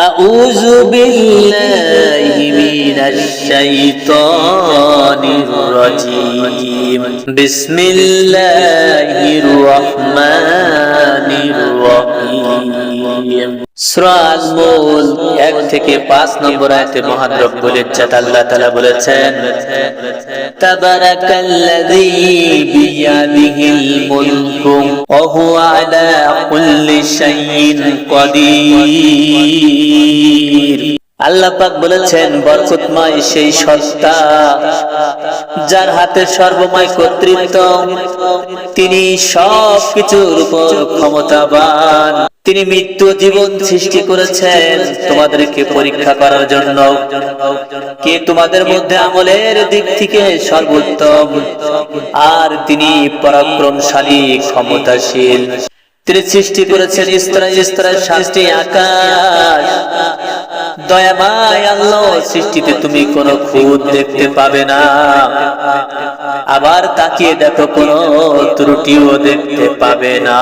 আউযু বিল্লাহি মিনাশ শাইতানির রাজীম। বিসমিল্লাহির রহমানির রহিম। সূরা আল-মুলক 1 থেকে 5 নম্বর আয়াতে মহান রব্বুল ইজ্জত আল্লাহ তাআলা বলেছেন, তাবারাকাল্লাযী বিয়াদিহিল মুলকু ওয়া হুয়া আলা কুল্লি শাইইন কাদির। আল্লাহ পাক বলেছেন, বরকতময় সেই সত্তা যার হাতে সর্বময় কর্তৃত্ব, তিনি সব কিছুর উপর ক্ষমতাবান। তিনি মৃত্যু জীবন সৃষ্টি করেছেন তোমাদেরকে পরীক্ষা করার জন্য, কে তোমাদের মধ্যে আমলের দিক থেকে সর্বোত্তম। আর তিনি পরাক্রমশালী, ক্ষমতাশীল। তিনি সৃষ্টি করেছেন স্তরে স্তরে 7টি আকাশ। দয়াময় আল্লাহ সৃষ্টিতে তুমি কোনো খুঁত দেখতে পাবে না, আবার তাকিয়ে দেখো কোনো ত্রুটিও দেখতে পাবে না।